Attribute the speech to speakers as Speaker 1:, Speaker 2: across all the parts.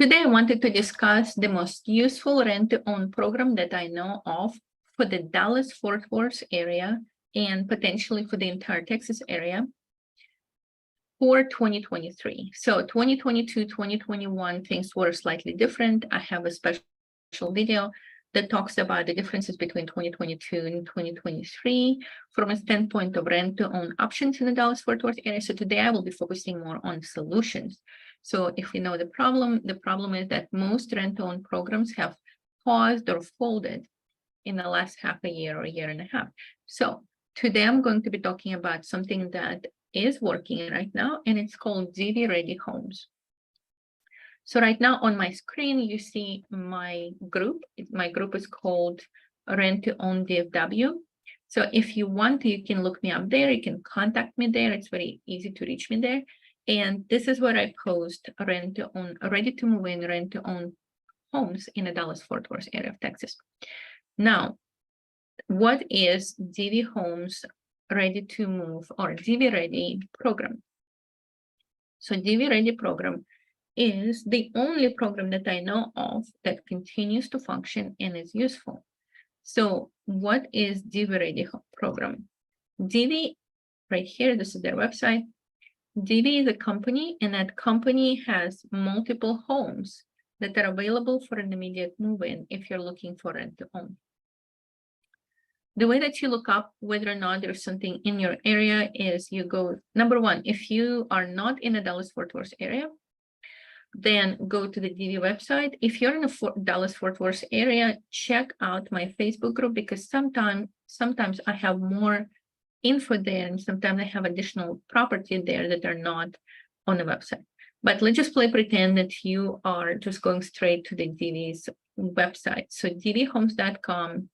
Speaker 1: Today, I wanted to discuss the most useful rent-to-own program that I know of for the Dallas-Fort Worth area and potentially for the entire Texas area for 2023. So 2022, 2021, things were slightly different. I have a special video that talks about the differences between 2022 and 2023 from a standpoint of rent-to-own options in the Dallas-Fort Worth area. So today I will be focusing more on solutions. So if we know the problem is that most rent-to-own programs have paused or folded in the last half a year or a year and a half. So today I'm going to be talking about something that is working right now, and it's called DIVVY-READY Homes. So right now on my screen, you see my group. My group is called Rent to Own DFW. So if you want to, you can look me up there. You can contact me there. It's very easy to reach me there. And this is where I post rent to own, ready to move in, rent to own homes in the Dallas-Fort Worth area of Texas. Now, what is Divvy Homes Ready to Move or DIVVY-READY program? So DIVVY-READY program is the only program that I know of that continues to function and is useful. So what is DIVVY-READY program? Divvy, right here, this is their website. Divvy is a company, and that company has multiple homes that are available for an immediate move-in if you're looking for rent to own. The way that you look up whether or not there's something in your area is you go, number one, if you are not in the Dallas-Fort Worth area, then go to the Divvy website. If you're in the Dallas-Fort Worth area, check out my Facebook group, because sometimes I have more info there, and sometimes I have additional property there that are not on the website. But let's just pretend that you are just going straight to the Divvy's website. So divvyhomes.com.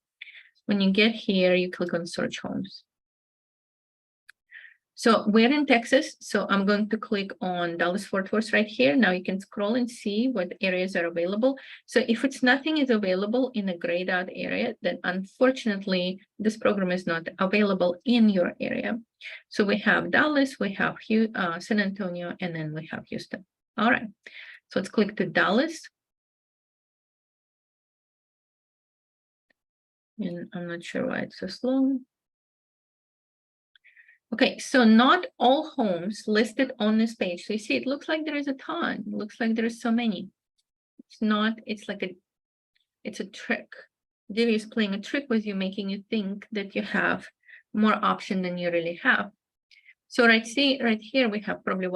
Speaker 1: When you get here, you click on search homes. So we're in Texas, so I'm going to click on Dallas-Fort Worth right here. Now you can scroll and see what areas are available. So if nothing is available in a grayed out area, then unfortunately, this program is not available in your area. So we have Dallas, we have San Antonio, and then we have Houston. All right, so let's click to Dallas. And I'm not sure why it's so slow. Okay, so not all homes listed on this page. So you see, it looks like there is a ton. It looks like there is so many. It's not, it's a trick. Divvy is playing a trick with you, making you think that you have more option than you really have. So right here, we have probably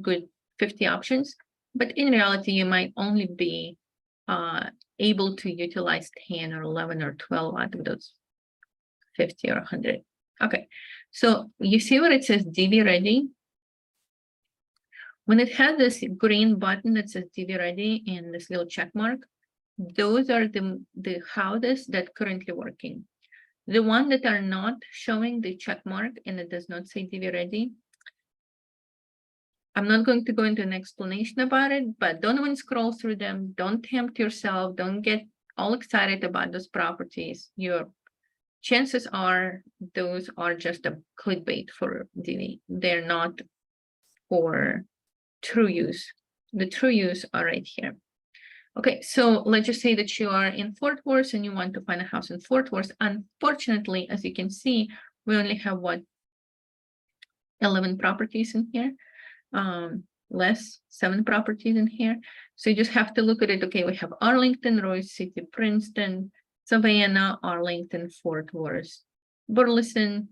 Speaker 1: good 50 options, but in reality, you might only be able to utilize 10 or 11 or 12 out of those 50 or 100. Okay, so you see where it says DIVVY-READY? When it has this green button that says DIVVY-READY and this little check mark, those are the houses that are currently working. The one that are not showing the check mark and it does not say DIVVY-READY, I'm not going to go into an explanation about it, but don't even scroll through them. Don't tempt yourself. Don't get all excited about those properties. Chances are those are just a clickbait for Divvy. They're not for true use. The true use are right here. Okay, so let's just say that you are in Fort Worth and you want to find a house in Fort Worth. Unfortunately, as you can see, we only have 11 properties in here. Less 7 properties in here. So you just have to look at it. Okay, we have Arlington, Royce City, Princeton, Savannah, Arlington, Fort Worth, Burleson,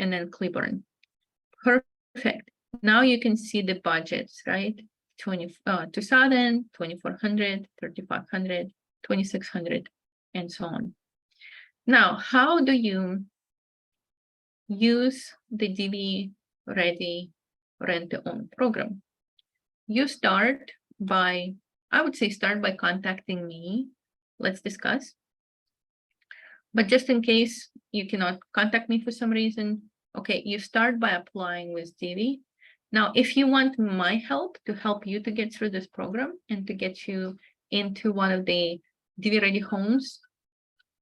Speaker 1: and then Cleburne. Perfect. Now you can see the budgets, right? 2,000, 2,400, 3,500, 2,600, and so on. Now, how do you use the DIVVY-READY rent-to-own program? You start by, I would say, start by contacting me. Let's discuss. But just in case you cannot contact me for some reason, okay, you start by applying with Divvy. Now, if you want my help to help you to get through this program and to get you into one of the DIVVY-READY homes,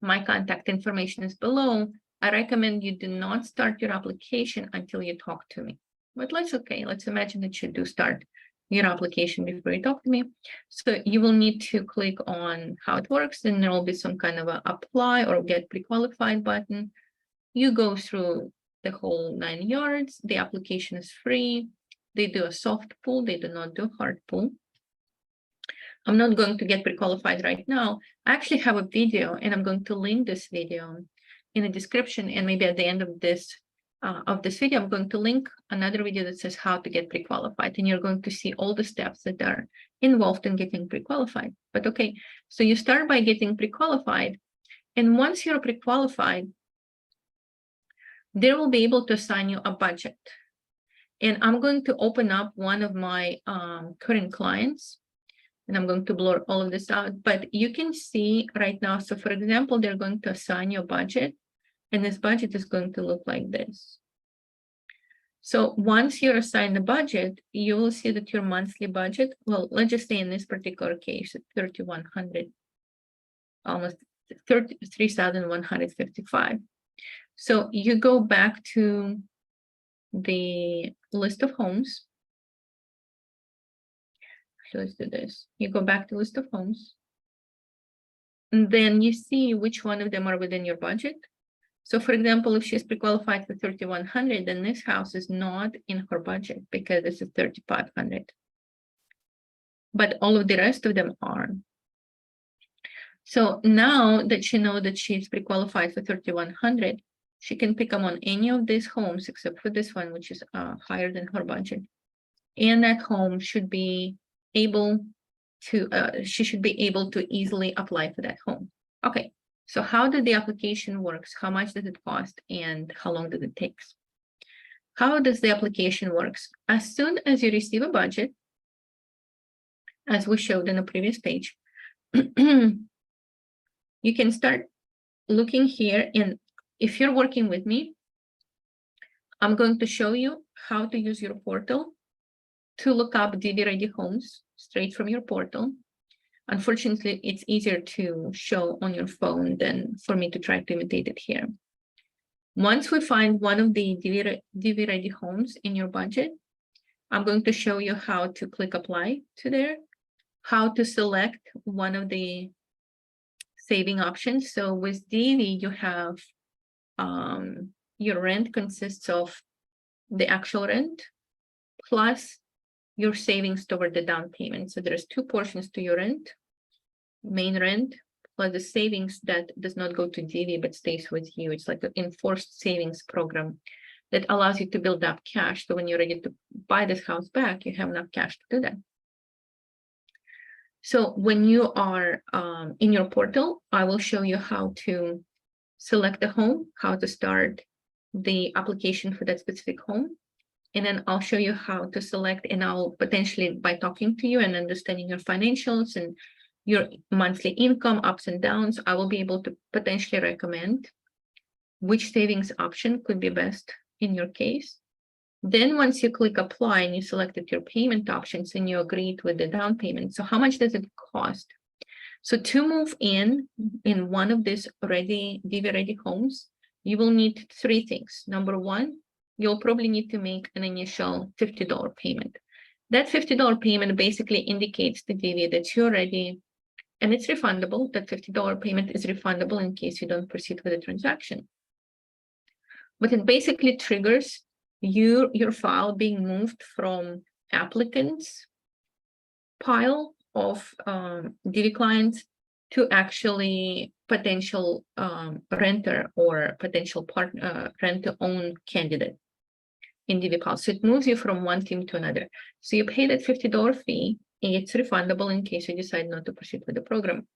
Speaker 1: my contact information is below. I recommend you do not start your application until you talk to me. But let's imagine that you do start your application before you talk to me. So you will need to click on how it works, and there will be some kind of a apply or get pre-qualified button. You go through the whole 9 yards. The application is free. They do a soft pull. They do not do hard pull. I'm not going to get pre-qualified right now. I actually have a video, and I'm going to link this video in the description, and maybe at the end of this video, I'm going to link another video that says how to get pre-qualified, and you're going to see all the steps that are involved in getting pre-qualified. But okay, so you start by getting pre-qualified, and once you're pre-qualified, they will be able to assign you a budget. And I'm going to open up one of my current clients, and I'm going to blur all of this out, but you can see right now. So for example, they're going to assign you a budget, and this budget is going to look like this. So once you're assigned a budget, you will see that your monthly budget, well, let's just say in this particular case, it's $3,100, almost $3,155. So you go back to the list of homes. So let's do this. You go back to list of homes, and then you see which one of them are within your budget. So for example, if she's pre-qualified for $3,100, then this house is not in her budget because this is $3,500. But all of the rest of them are. So now that you know that she's pre-qualified for $3,100, she can pick up on any of these homes except for this one, which is higher than her budget. And that home should be able to, she should be able to easily apply for that home. Okay, so how does the application works? How much does it cost, and how long does it take? How does the application works? As soon as you receive a budget, as we showed in the previous page, you can start looking here. And if you're working with me, I'm going to show you how to use your portal to look up DIVVY-READY Homes straight from your portal. Unfortunately, it's easier to show on your phone than for me to try to imitate it here. Once we find one of the DIVVY-READY Homes in your budget, I'm going to show you how to click apply to there, how to select one of the saving options. So with Divvy, you have your rent consists of the actual rent plus your savings toward the down payment. So there's two portions to your rent, main rent, plus the savings that does not go to Divvy but stays with you. It's like an enforced savings program that allows you to build up cash. So when you're ready to buy this house back, you have enough cash to do that. So when you are in your portal, I will show you how to select the home, how to start the application for that specific home. And then I'll show you how to select, and I'll potentially, by talking to you and understanding your financials and your monthly income ups and downs, I will be able to potentially recommend which savings option could be best in your case. Then once you click apply and you selected your payment options and you agreed with the down payment, so how much does it cost? So to move in one of these DIVVY-READY homes, you will need three things. Number one, you'll probably need to make an initial $50 payment. That $50 payment basically indicates to Divvy that you're ready, and it's refundable. That $50 payment is refundable in case you don't proceed with the transaction. But it basically triggers your file being moved from applicants pile of Divvy clients to actually potential renter or potential partner rent-to-own candidate in Divvy pile. So it moves you from one team to another. So you pay that $50 fee, and it's refundable in case you decide not to proceed with the program.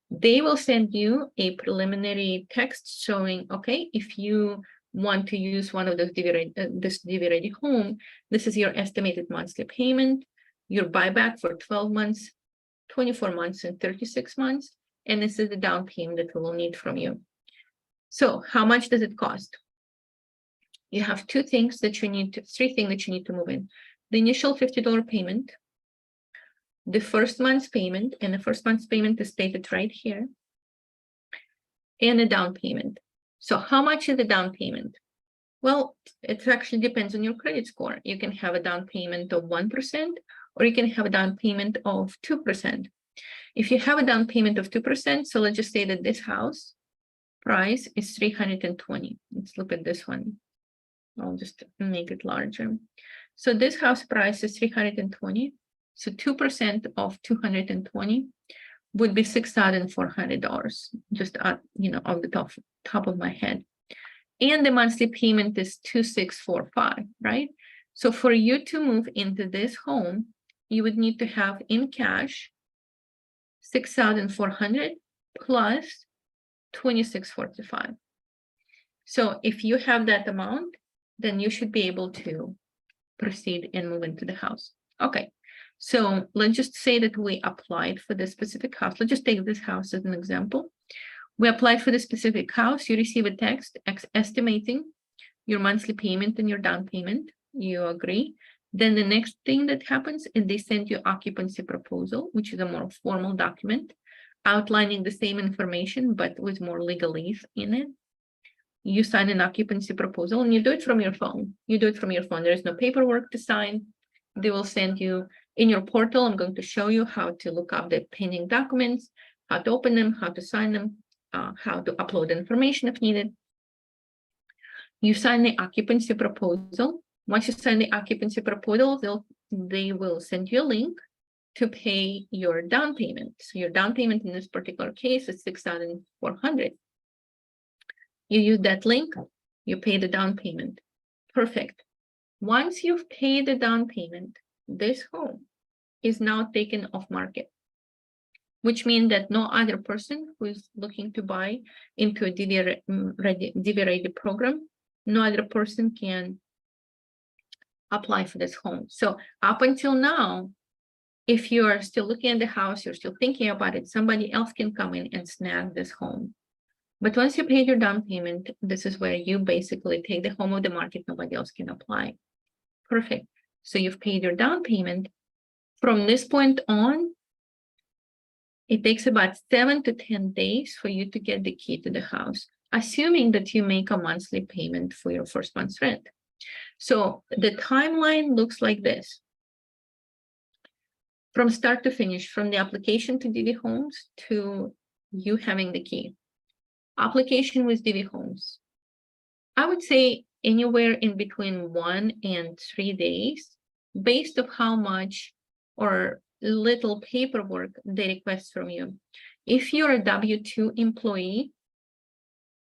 Speaker 1: They will send you a preliminary text showing, okay, if you want to use one of those this DIVVY-READY home, this is your estimated monthly payment, your buyback for 12 months, 24 months, and 36 months, and this is the down payment that we will need from you. So how much does it cost? You have three things that you need to move in. The initial $50 payment, the first month's payment, and the first month's payment is stated right here, and the down payment. So how much is the down payment? Well, it actually depends on your credit score. You can have a down payment of 1%, or you can have a down payment of 2%. If you have a down payment of 2%, so let's just say that this house price is 320. Let's look at this one. I'll just make it larger. So this house price is 320. So 2% of 220 would be $6,400, just off the top of my head. And the monthly payment is $2,645, right? So for you to move into this home, you would need to have in cash $6,400 plus $2,645. So if you have that amount, then you should be able to proceed and move into the house. Okay, so let's just say that we applied for this specific house. Let's just take this house as an example. We applied for the specific house. You receive a text estimating your monthly payment and your down payment. You agree. Then the next thing that happens is they send you occupancy proposal, which is a more formal document outlining the same information, but with more legalese in it. You sign an occupancy proposal and you do it from your phone. You do it from your phone. There is no paperwork to sign. They will send you in your portal. I'm going to show you how to look up the pending documents, how to open them, how to sign them, how to upload information if needed. You sign the occupancy proposal. Once you sign the occupancy proposal, they will send you a link to pay your down payment. So your down payment in this particular case is $6,400. You use that link, you pay the down payment. Perfect. Once you've paid the down payment, this home is now taken off market, which means that no other person who is looking to buy into a DIVVY-READY program, no other person can apply for this home. So up until now, if you are still looking at the house, you're still thinking about it, somebody else can come in and snag this home. But once you paid your down payment, this is where you basically take the home of the market, nobody else can apply. Perfect. So you've paid your down payment. From this point on, it takes about 7 to 10 days for you to get the key to the house, assuming that you make a monthly payment for your first month's rent. So the timeline looks like this. From start to finish, from the application to Divvy Homes to you having the key. Application with Divvy Homes. I would say anywhere in between 1 and 3 days, based on how much or little paperwork they request from you. If you're a W-2 employee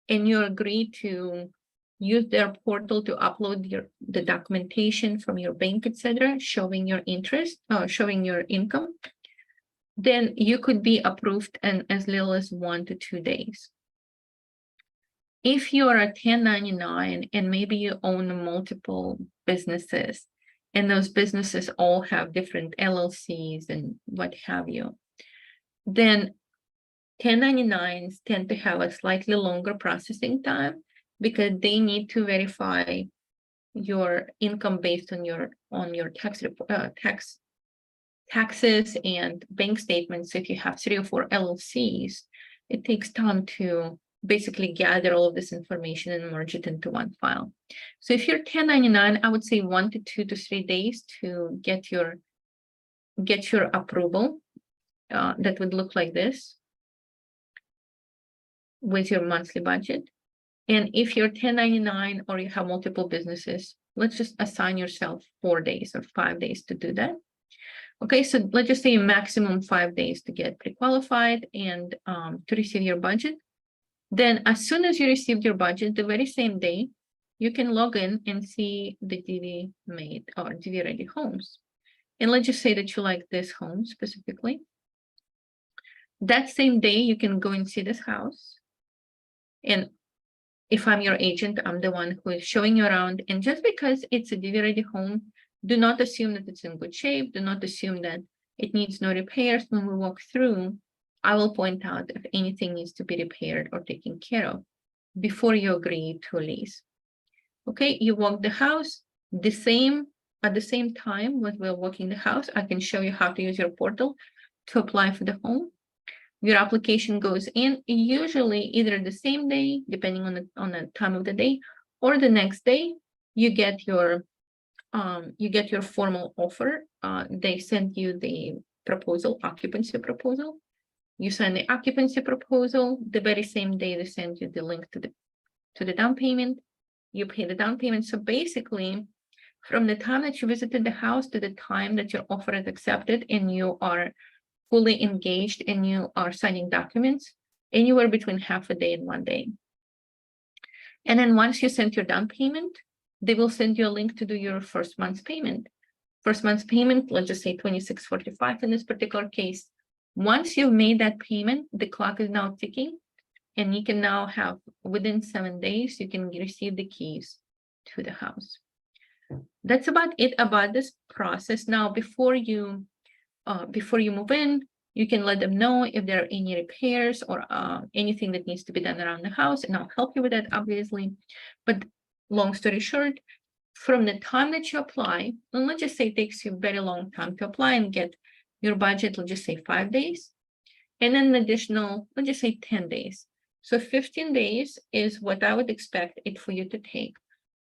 Speaker 1: and you agree to use their portal to upload the documentation from your bank, etc., showing your interest, showing your income, then you could be approved in as little as 1 to 2 days. If you are a 1099 and maybe you own multiple businesses, and those businesses all have different LLCs and what have you, then 1099s tend to have a slightly longer processing time because they need to verify your income based on your taxes and bank statements. So if you have 3 or 4 LLCs, it takes time to basically gather all of this information and merge it into one file. So if you're 1099, I would say 1 to 2 to 3 days to get your approval. That would look like this with your monthly budget. And if you're 1099 or you have multiple businesses, let's just assign yourself 4 days or 5 days to do that. Okay, so let's just say maximum 5 days to get pre-qualified and to receive your budget. Then as soon as you received your budget, the very same day, you can log in and see the DIVVY-made or DIVVY-READY homes. And let's just say that you like this home specifically. That same day, you can go and see this house. And if I'm your agent, I'm the one who is showing you around. And just because it's a DIVVY-READY home, do not assume that it's in good shape. Do not assume that it needs no repairs. When we walk through, I will point out if anything needs to be repaired or taken care of before you agree to a lease. Okay, you walk the house at the same time when we're walking the house, I can show you how to use your portal to apply for the home. Your application goes in usually either the same day, depending on the time of the day, or the next day. You get your you get your formal offer. They send you the proposal, occupancy proposal. You sign the occupancy proposal. The very same day they send you the link to the down payment. You pay the down payment. So basically, from the time that you visited the house to the time that your offer is accepted and you are fully engaged and you are signing documents, anywhere between half a day and 1 day. And then once you send your down payment, they will send you a link to do your first month's payment. First month's payment, let's just say $26.45 in this particular case. Once you've made that payment, the clock is now ticking, and you can now have, within 7 days, you can receive the keys to the house. That's about it about this process. Now, before you move in, you can let them know if there are any repairs or anything that needs to be done around the house, and I'll help you with that, obviously. But long story short, from the time that you apply, and let's just say it takes you a very long time to apply and get your budget, let's just say 5 days, and then an additional, let's just say 10 days. So 15 days is what I would expect it for you to take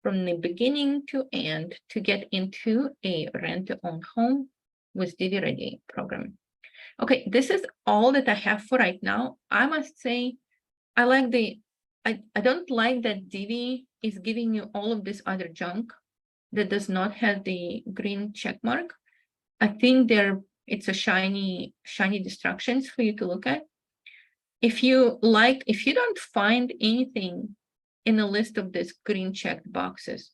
Speaker 1: from the beginning to end to get into a rent-to-own home with DIVVY-READY program. Okay, this is all that I have for right now. I must say, I don't like that Divvy is giving you all of this other junk that does not have the green check mark. I think it's a shiny distractions for you to look at. If you don't find anything in the list of these green checked boxes,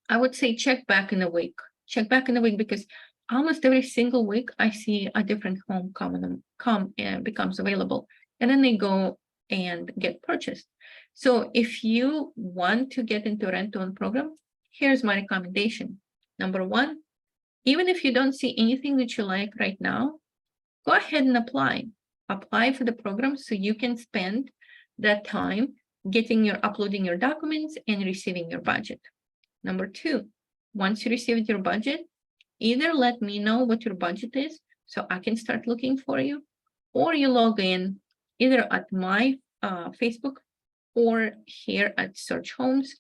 Speaker 1: I would say check back in a week. Check back in a week, because almost every single week I see a different home come and becomes available, and then they go and get purchased. So if you want to get into a rent-to-own program, here's my recommendation. Number one, even if you don't see anything that you like right now, go ahead and apply. Apply for the program so you can spend that time uploading your documents and receiving your budget. Number two, once you receive your budget, either let me know what your budget is so I can start looking for you, or you log in either at my Facebook or here at Search Homes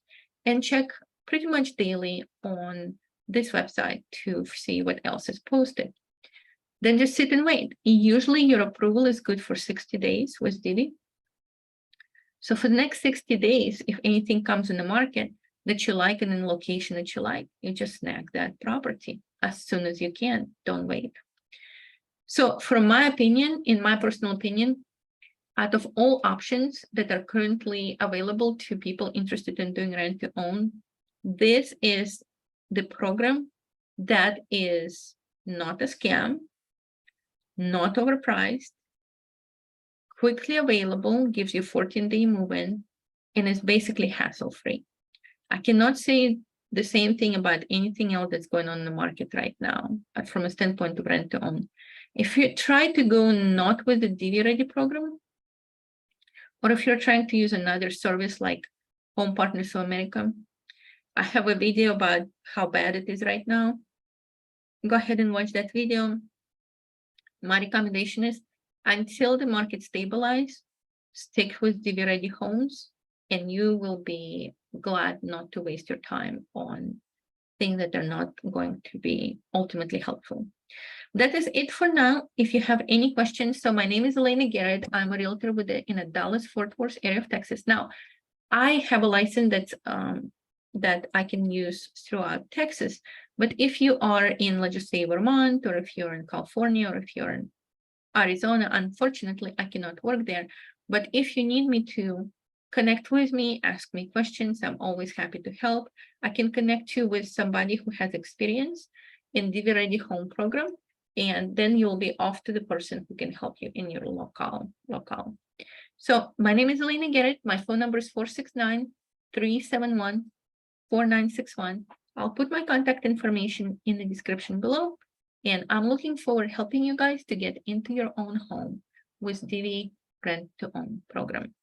Speaker 1: and check pretty much daily on this website to see what else is posted. Then just sit and wait. Usually your approval is good for 60 days with Divvy. So for the next 60 days, if anything comes in the market that you like and in location that you like, you just snag that property as soon as you can. Don't wait. So from my opinion, in my personal opinion, out of all options that are currently available to people interested in doing rent-to-own, this is the program that is not a scam, not overpriced, quickly available, gives you 14-day move-in, and is basically hassle-free. I cannot say the same thing about anything else that's going on in the market right now from a standpoint of rent-to-own. If you try to go not with the DIVVY-READY program, or if you're trying to use another service like Home Partners of America, I have a video about how bad it is right now. Go ahead and watch that video. My recommendation is, until the market stabilizes, stick with DIVVY-READY Homes, and you will be glad not to waste your time on things that are not going to be ultimately helpful. That is it for now. If you have any questions, so my name is Elena Garrett. I'm a realtor in the Dallas-Fort Worth area of Texas. Now, I have a license that I can use throughout Texas. But if you are in, let's just say, Vermont, or if you're in California, or if you're in Arizona, unfortunately, I cannot work there. But if you need me to connect with me, ask me questions, I'm always happy to help. I can connect you with somebody who has experience in DIVVY-READY Home program, and then you'll be off to the person who can help you in your locale. So my name is Elena Garrett. My phone number is 469-371-4961. I'll put my contact information in the description below, and I'm looking forward to helping you guys to get into your own home with Divvy Rent-to-Own program.